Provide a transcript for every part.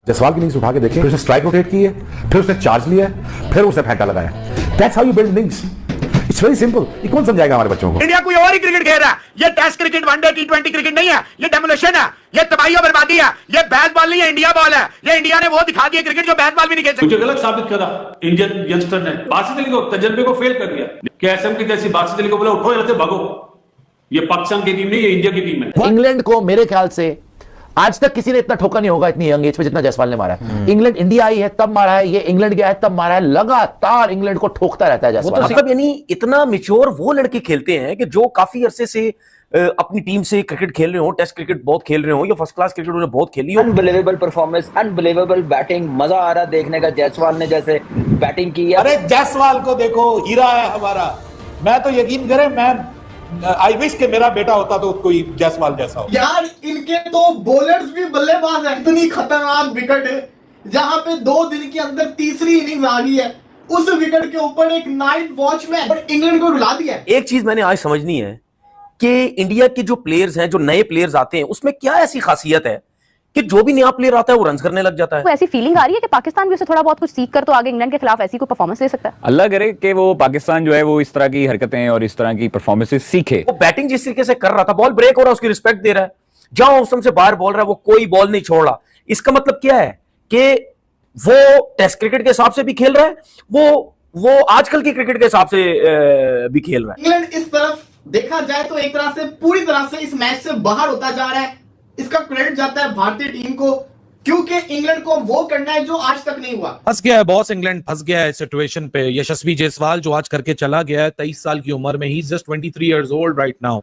जायसवाल की इनिंग्स उठा के देखें, फिर उसने स्ट्राइक रोटेट की है, फिर उसने चार्ज लिया है, फिर उसने फेंटा लगाया। That's how you build innings. It's very simple. ये कौन समझाएगा हमारे बच्चों को? इंडिया कोई और ही क्रिकेट खेल रहा है। ये टेस्ट क्रिकेट, वनडे, टी20 क्रिकेट नहीं है। ये डेमोलेशन है, ये तबाही और बर्बादी है। ये बैट बॉल नहीं है, इंडिया बॉल है। ये इंडिया ने वो दिखा दिया क्रिकेट जो बैट बॉल भी नहीं खेल सकते। मुझे गलत साबित करा इंडियन यंगस्टर ने, बासित अली को तजर्बे को फेल कर दिया। KSM की जैसी बासित अली को बोला उठो यहाँ से भागो। ये पाकिस्तान की टीम नहीं, ये इंडिया की टीम है। इंग्लैंड को मेरे ख्याल से आज तक किसी ने इतना ठोका नहीं होगा इतनी यंग एज पे जितना जायसवाल ने मारा है। इंग्लैंड इंडिया आई है तब मारा है, ये इंग्लैंड गया है तब मारा है, लगातार इंग्लैंड को ठोकता रहता है जायसवाल। मतलब यानी इतना मैच्योर वो लड़के खेलते हैं कि जो काफी अरसे से अपनी टीम से क्रिकेट खेल रहे हो, टेस्ट क्रिकेट बहुत खेल रहे हो या फर्स्ट क्लास क्रिकेट उन्होंने बहुत खेली हो। अनबिलीवेबल परफॉर्मेंस, अनबिलीवेबल बैटिंग, मजा आ रहा देखने का। जायसवाल ने जैसे बैटिंग की है। अरे जायसवाल को देखो, हीरा है हमारा। मैं तो यकीन करें, मैं आई विश के मेरा बेटा होता तो कोई जायसवाल जैसा हो। यार इनके तो बॉलर्स भी बल्लेबाज है। इतनी खतरनाक विकेट है जहां पे 2 दिन के अंदर तीसरी इनिंग्स आ गई है। उस विकेट के ऊपर एक नाइट वॉचमैन और इंग्लैंड को रुला दिया। एक चीज मैंने आज समझनी है कि इंडिया के जो प्लेयर्स हैं, जो नए प्लेयर्स आते हैं, उसमें क्या ऐसी खासियत है कि जो भी नया प्लेयर आता है वो रन करने लग जाता है। तो ऐसी फीलिंग आ रही है कि पाकिस्तान भी उसे थोड़ा बहुत कुछ सीख कर तो आगे इंग्लैंड के खिलाफ ऐसी कोई परफॉर्मेंस ले सकता है। अल्लाह करे कि वो पाकिस्तान जो है वो इस तरह की हरकतें और इस तरह की परफॉर्मेंसेस सीखे। वो बैटिंग जिस तरीके से कर रहा था, बॉल ब्रेक हो रहा है, उसकी रिस्पेक्ट दे रहा है। जहां ऑफ स्टंप से बाहर बॉल रहा है वो कोई बॉल नहीं छोड़ रहा। इसका मतलब क्या है कि वो टेस्ट क्रिकेट के हिसाब से भी खेल रहा है, वो आजकल की क्रिकेट के हिसाब से भी खेल रहा है। इंग्लैंड इस तरफ देखा जाए तो एक तरह से पूरी तरह से इस मैच से बाहर होता जा रहा है। इसका क्रेडिट जाता है भारतीय टीम को, क्योंकि इंग्लैंड को वो करना है जो आज तक नहीं हुआ। फंस गया है बॉस, इंग्लैंड फंस गया है सिचुएशन पे। यशस्वी जायसवाल जो आज करके चला गया है 23 साल की उम्र में, he is just 23 years old right now.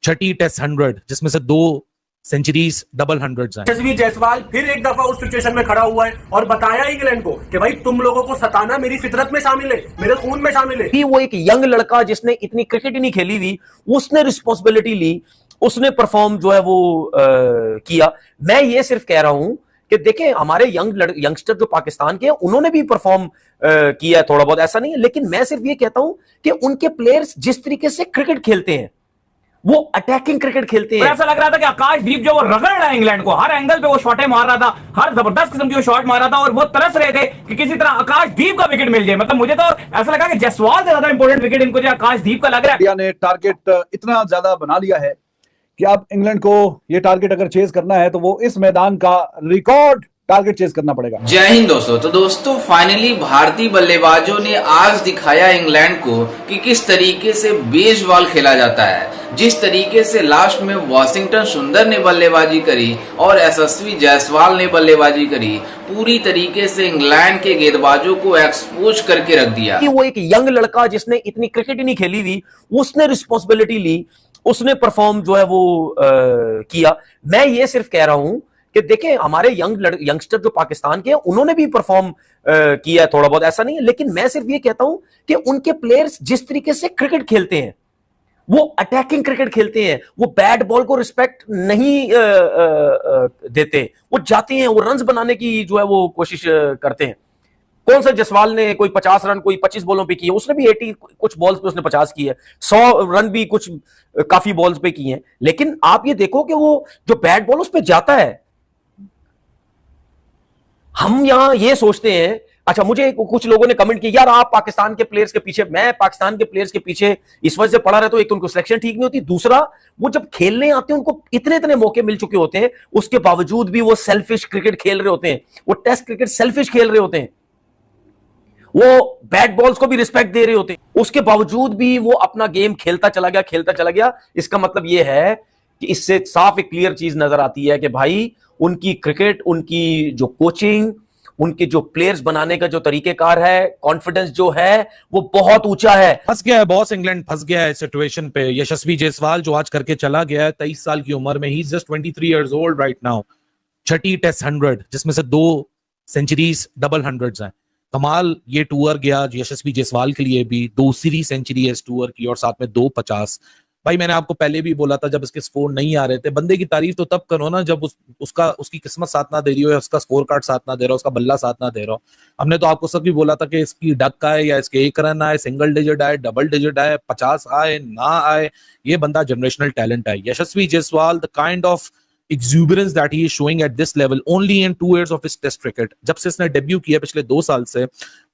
6ठी टेस्ट 100 जिसमें से 2 सेंचुरीज, डबल 100s हैं। यशस्वी जायसवाल फिर एक दफा उस सिचुएशन में खड़ा हुआ है और बताया इंग्लैंड को कि भाई तुम लोगों को सताना मेरी फितरत में शामिल है, मेरे खून में शामिल है। वो एक यंग लड़का जिसने इतनी क्रिकेट ही नहीं खेली हुई, उसने रिस्पॉन्सिबिलिटी ली, उसने परफॉर्म जो है वो किया। मैं ये सिर्फ कह रहा हूं कि देखें हमारे यंगस्टर जो पाकिस्तान के हैं उन्होंने भी परफॉर्म किया है थोड़ा बहुत, ऐसा नहीं है। लेकिन मैं सिर्फ ये कहता हूं कि उनके प्लेयर्स जिस तरीके से क्रिकेट खेलते हैं वो अटैकिंग क्रिकेट खेलते हैं। ऐसा लग रहा था कि आकाशदीप जो वो रगड़ रहा है इंग्लैंड को, हर एंगल पे वो शॉटें मार रहा था, हर जबरदस्त किस्म की वो शॉट मार रहा था और वो तरस रहे थे कि किसी तरह आकाशदीप का विकेट मिल जाए। मतलब मुझे तो ऐसा लगा कि जायसवाल से ज्यादा इंपॉर्टेंट विकेट इनको जो आकाशदीप का लग रहा है। इंडिया ने टारगेट इतना ज्यादा बना लिया है कि अब इंग्लैंड को ये टारगेट अगर चेज करना है तो वो इस मैदान का रिकॉर्ड टारगेट चेज करना पड़ेगा। जय हिंद दोस्तों। तो दोस्तों फाइनली भारतीय बल्लेबाजों ने आज दिखाया इंग्लैंड को कि किस तरीके से बेसबॉल खेला जाता है। जिस तरीके से लास्ट में वाशिंगटन सुंदर ने बल्लेबाजी करी और यशस्वी जायसवाल ने बल्लेबाजी करी, पूरी तरीके से इंग्लैंड के गेंदबाजों को एक्सपोज करके रख दिया। वो एक यंग लड़का जिसने इतनी क्रिकेट ही नहीं खेली हुई, उसने रिस्पॉन्सिबिलिटी ली, उसने परफॉर्म जो है वो किया। मैं ये सिर्फ कह रहा हूं कि देखें हमारे यंगस्टर जो पाकिस्तान के हैं उन्होंने भी परफॉर्म किया है थोड़ा बहुत, ऐसा नहीं है। लेकिन मैं सिर्फ ये कहता हूं कि उनके प्लेयर्स जिस तरीके से क्रिकेट खेलते हैं वो अटैकिंग क्रिकेट खेलते हैं, वो बैट बॉल को रिस्पेक्ट नहीं देते, वो जाते हैं, वो रन्स बनाने की जो है वो कोशिश करते हैं। कौन सा जायसवाल ने कोई 50 रन कोई 25 बॉलों पे किए, उसने भी 80 कुछ बॉल्स पे उसने 50 किए, 100 रन भी कुछ काफी बॉल्स पे किए हैं। लेकिन आप ये देखो कि वो जो बैट बॉल उस पे जाता है, हम यहां ये सोचते हैं। अच्छा, मुझे कुछ लोगों ने कमेंट किया यार आप पाकिस्तान के प्लेयर्स के पीछे, मैं पाकिस्तान के प्लेयर्स के पीछे इस वजह से पड़ा रहता हूं, एक तो उनको सिलेक्शन ठीक नहीं होती, दूसरा वो जब खेलने आते हैं उनको इतने मौके मिल चुके होते हैं, उसके बावजूद भी वो सेल्फिश क्रिकेट खेल रहे होते हैं, वो टेस्ट क्रिकेट सेल्फिश खेल रहे होते हैं, वो बैट बॉल्स को भी रिस्पेक्ट दे रहे होते हैं, उसके बावजूद भी वो अपना गेम खेलता चला गया। इसका मतलब ये है कि इससे साफ एक क्लियर चीज नजर आती है कि भाई उनकी क्रिकेट, उनकी जो कोचिंग, उनके जो प्लेयर्स बनाने का जो तरीकेकार है, कॉन्फिडेंस जो है वो बहुत ऊंचा है। फंस गया है बॉस, इंग्लैंड फंस गया है सिचुएशन पे। यशस्वी जायसवाल जो आज करके चला गया है 23 साल की उम्र में, he is just 23 years old right now. 6ठी टेस्ट 100 जिसमें से 2 सेंचुरीज, डबल 100s हैं। कमाल ये टूर गया यशस्वी जायसवाल के लिए भी, 2 सेंचुरी है इस टूर की और साथ में 2 50। भाई मैंने आपको पहले भी बोला था जब इसके स्कोर नहीं आ रहे थे, बंदे की तारीफ तो तब करो ना जब उसकी किस्मत साथ ना दे रही हो, या उसका स्कोर कार्ड साथ ना दे रहा हो, उसका बल्ला साथ ना दे रहा हो। हमने तो आपको सब भी बोला था कि इसकी डक आए या इसके 1 रन आए, सिंगल डिजिट आए, डबल डिजिट आए, 50 आए ना आए, ये बंदा जनरेशनल टैलेंट है। Yashasvi Jaiswal the kind of exuberance that he is showing at this level only in 2 years of his test cricket. जब से इसने डेब्यू किया पिछले 2 साल से,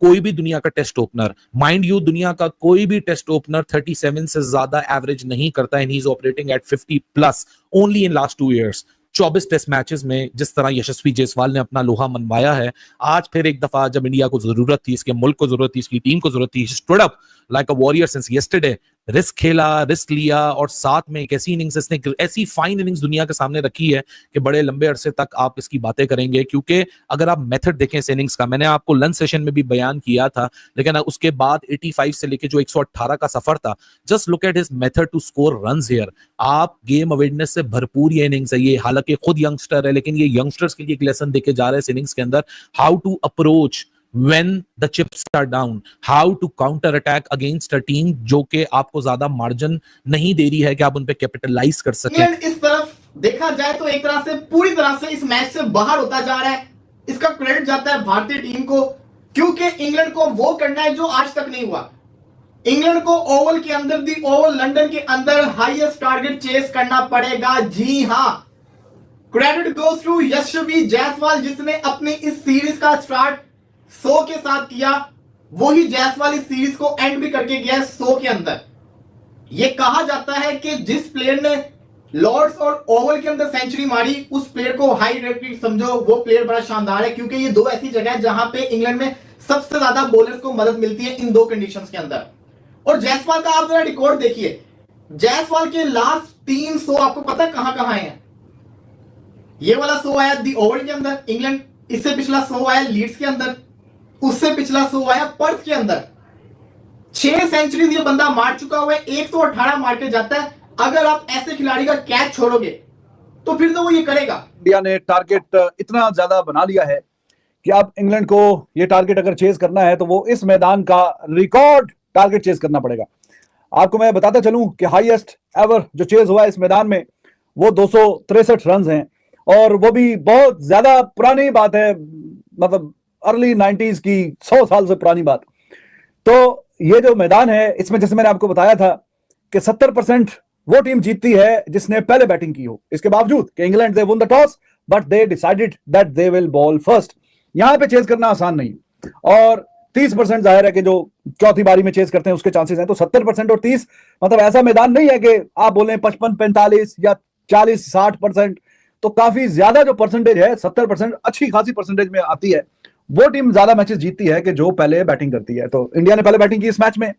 कोई भी दुनिया का टेस्ट ओपनर, माइंड यू दुनिया का कोई भी टेस्ट ओपनर 37 से ज्यादा एवरेज नहीं करता, and he is operating at 50+ only in last 2 years. 24 test matches में जिस तरह यशस्वी जायसवाल ने अपना लोहा मनवाया है, आज फिर एक दफा जब इंडिया को जरूरत थी, इसके मुल्क को जरूरत थी, इसकी टीम को जरूरत थी, stood up like a warrior since yesterday. Risk खेला, रिस्क लिया, और साथ में एक ऐसी इनिंग्स, इसने ऐसी फाइन इनिंग्स दुनिया के सामने रखी है कि बड़े लंबे अरसे तक आप इसकी बातें करेंगे. क्योंकि अगर आप मेथड देखें इस इनिंग्स का, मैंने आपको लंच सेशन में भी बयान किया था, लेकिन उसके बाद 85 से लेके जो 118 का सफर था, just look at his method to score runs here. आप गेम अवेयरनेस से भरपूर ये इनिंग्स है. ये हालांकि खुद यंगस्टर है, लेकिन ये यंगस्टर्स के लिए एक लेसन देके जा रहे हैं इस इनिंग्स के अंदर, how to approach when the chips are down, how to counter attack against a team जो कि आपको ज्यादा मार्जिन नहीं दे रही है कि आप उन पे कैपिटलाइज कर सकें. इस तरफ देखा जाए तो एक तरह से पूरी तरह से इस मैच से बाहर होता जा रहा है. इसका क्रेडिट जाता है भारतीय टीम को, क्योंकि इंग्लैंड को वो करना है जो आज तक नहीं हुआ. इंग्लैंड को ओवल के अंदर, दी ओवल लंदन के अंदर हाईएस्ट टारगेट चेस करना पड़ेगा. जी हां, क्रेडिट गोज टू यशस्वी जायसवाल, जिसने अपनी इस सीरीज का स्टार्ट 100 के साथ किया. वही जायसवाल इस सीरीज को एंड भी करके गया 100 के अंदर. यह कहा जाता है कि जिस प्लेयर ने लॉर्ड्स और ओवल के अंदर सेंचुरी मारी, उस प्लेयर को हाई रेटेड समझो, वो प्लेयर बड़ा शानदार है. क्योंकि ये 2 ऐसी जगह है जहां पे इंग्लैंड में सबसे ज्यादा बॉलर्स को मदद मिलती है इन 2 कंडीशंस के अंदर. और जायसवाल का आप जरा रिकॉर्ड देखिए. जायसवाल के लास्ट 3 100 आपको पता है कहां कहां हैं. ये वाला 100 आया दी ओवल के अंदर इंग्लैंड, इससे पिछला 100 आया लीड्स के अंदर, उससे पिछला 100 आया पर्थ के अंदर. 6 सेंचुरीज ये बंदा मार चुका हुआ है. 118 मार के जाता है. अगर आप ऐसे खिलाड़ी का कैच छोड़ोगे तो फिर तो वो ये करेगा. इंडिया ने टारगेट इतना ज्यादा बना लिया है कि अब इंग्लैंड को ये टारगेट अगर चेज करना है तो वो इस मैदान का रिकॉर्ड टारगेट चेज करना पड़ेगा. आपको मैं बताता चलूं कि हाईएस्ट एवर जो चेज हुआ है इस मैदान में वो 263 रन हैं, और वो भी बहुत ज्यादा पुरानी बात है, मतलब अर्ली 90s की 100 साल से पुरानी बात. तो ये जो मैदान है इसमें जैसे मैंने आपको बताया था कि 70% वो टीम जीतती है जिसने पहले बैटिंग की हो. इसके बावजूद कि England they one the toss but they decided that they will ball first. यहां पे चेज करना आसान नहीं, और 30% जाहिर है कि जो चौथी बारी में चेज करते हैं उसके चांसेस हैं. तो 70% और 30 मतलब ऐसा मैदान नहीं है कि आप बोलें 55-45 या 40-60%. तो काफी ज्यादा जो परसेंटेज है 70% अच्छी खासी परसेंटेज में आती है. वो टीम ज्यादा मैचेस जीतती है कि जो पहले बैटिंग करती है. तो इंडिया ने पहले बैटिंग की इस मैच में,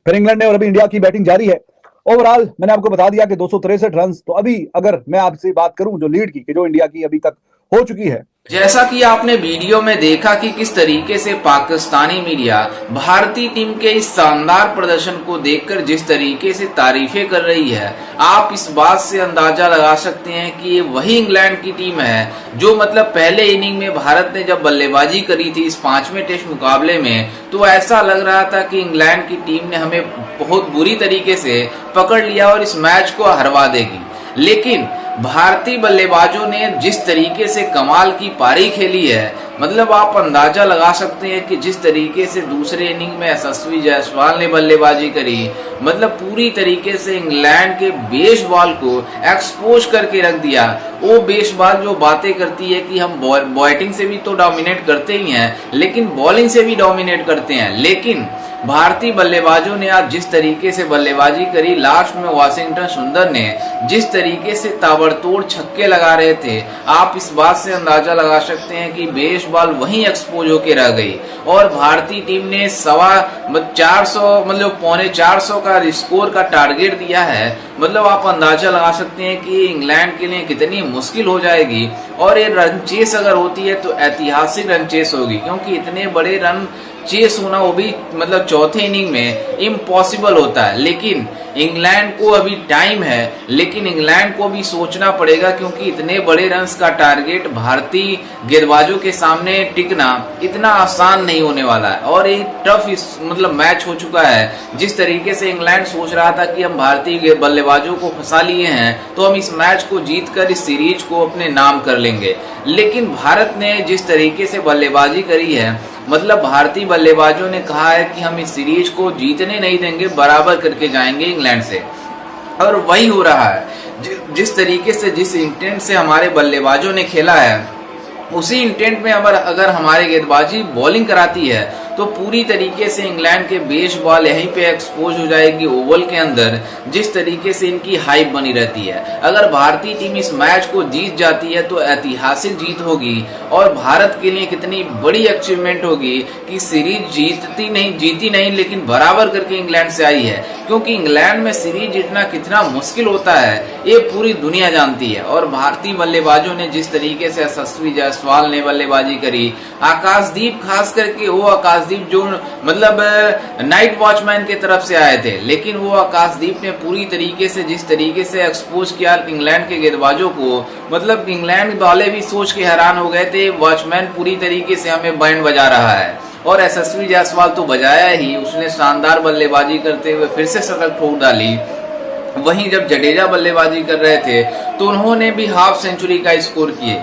फिर इंग्लैंड ने, और अभी इंडिया की बैटिंग जारी है. ओवरऑल मैंने आपको बता दिया कि 263 रन. तो अभी अगर मैं आपसे बात करूं जो लीड की, कि जो इंडिया की अभी तक हो चुकी है, जैसा कि आपने वीडियो में देखा कि किस तरीके से पाकिस्तानी मीडिया भारतीय टीम के इस शानदार प्रदर्शन को देखकर जिस तरीके से तारीफें कर रही है, आप इस बात से अंदाजा लगा सकते हैं कि ये वही इंग्लैंड की टीम है जो मतलब पहले इनिंग में भारत ने जब बल्लेबाजी करी थी इस 5वें टेस्ट मुकाबले में, तो ऐसा लग रहा था कि इंग्लैंड की टीम ने हमें बहुत बुरी तरीके से पकड़ लिया और इस मैच को हरवा देगी. लेकिन भारतीय बल्लेबाजों ने जिस तरीके से कमाल की पारी खेली है, मतलब आप अंदाजा लगा सकते हैं कि जिस तरीके से दूसरे इनिंग में यशस्वी जायसवाल ने बल्लेबाजी करी, मतलब पूरी तरीके से इंग्लैंड के बेस बॉल को एक्सपोज करके रख दिया. वो बेस बॉल जो बातें करती है कि हम बैटिंग से भी तो डोमिनेट करते ही हैं, लेकिन बॉलिंग से भी डोमिनेट करते हैं. लेकिन भारतीय बल्लेबाजों ने आज जिस तरीके से बल्लेबाजी करी, लास्ट में वाशिंगटन सुंदर ने जिस तरीके से ताबड़तोड़ छक्के लगा रहे थे, आप इस बात से अंदाजा लगा सकते हैं कि बेस बॉल वहीं एक्सपोज होके रह गई. और भारतीय टीम ने 450 मतलब 450 का स्कोर का टारगेट दिया है. मतलब आप अंदाजा लगा सकते हैं कि इंग्लैंड के लिए कितनी मुश्किल हो जाएगी. और ये रन चेस अगर होती है तो ऐतिहासिक रन चेस होगी, क्योंकि इतने बड़े रन चेस होना वो भी मतलब चौथे इनिंग में इम्पॉसिबल होता है. लेकिन इंग्लैंड को अभी टाइम है, लेकिन इंग्लैंड को भी सोचना पड़ेगा, क्योंकि इतने बड़े रन्स का टारगेट भारतीय गेंदबाजों के सामने टिकना इतना आसान नहीं होने वाला है. और ये टफ मतलब मैच हो चुका है. जिस तरीके से इंग्लैंड सोच रहा था कि हम भारतीय बल्लेबाजों को फंसा लिए हैं तो हम इस मैच को जीतकर इस सीरीज को अपने नाम कर लेंगे, लेकिन भारत ने जिस तरीके से बल्लेबाजी करी है, मतलब भारतीय बल्लेबाजों ने कहा है कि हम इस सीरीज को जीतने नहीं देंगे, बराबर करके जाएंगे इंग्लैंड से. और वही हो रहा है. जिस तरीके से जिस इंटेंट से हमारे बल्लेबाजों ने खेला है, उसी इंटेंट में अगर हमारे गेंदबाजी बॉलिंग कराती है तो पूरी तरीके से इंग्लैंड के बेस बॉल यहीं पे एक्सपोज हो जाएगी ओवल के अंदर, जिस तरीके से इनकी हाइप बनी रहती है। अगर भारतीय टीम इस मैच को जीत जाती है तो ऐतिहासिक जीत होगी और भारत के लिए कितनी बड़ी अचीवमेंट होगी कि सीरीज जीती नहीं लेकिन बराबर करके इंग्लैंड से आई है, क्योंकि इंग्लैंड में सीरीज जीतना कितना मुश्किल होता है ये पूरी दुनिया जानती है। और भारतीय बल्लेबाजों ने जिस तरीके से यशस्वी जायसवाल ने बल्लेबाजी करी, आकाशदीप खास करके वो आकाशदीप जो मतलब नाइट वॉचमैन के तरफ से आए थे, लेकिन वो आकाशदीप ने पूरी तरीके से जिस तरीके से एक्सपोज किया इंग्लैंड के गेंदबाजों को, मतलब इंग्लैंड वाले भी सोच के हैरान हो गए थे, वॉचमैन पूरी तरीके से हमें बैंड बजा रहा है। और यशस्वी जायसवाल तो बजाया ही, उसने शानदार बल्लेबाजी करते हुए फिर से शतक ठोक डाली। वहीं जब जडेजा बल्लेबाजी कर रहे थे तो उन्होंने भी हाफ सेंचुरी का स्कोर किए,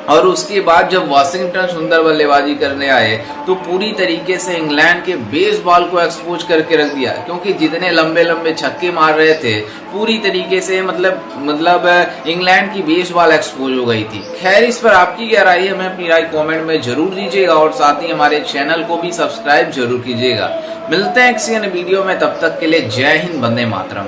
और उसके बाद जब वॉशिंगटन सुंदर बल्लेबाजी करने आए तो पूरी तरीके से इंग्लैंड के बेस बॉल को एक्सपोज करके रख दिया, क्योंकि जितने लंबे लंबे छक्के मार रहे थे पूरी तरीके से मतलब इंग्लैंड की बेस बॉल एक्सपोज हो गई थी। खैर, इस पर आपकी क्या राय है, हमें अपनी राय कमेंट में जरूर दीजिएगा और साथ ही हमारे चैनल को भी सब्सक्राइब जरूर कीजिएगा। मिलते हैं किसी अन्य वीडियो में, तब तक के लिए जय हिंद, वंदे मातरम।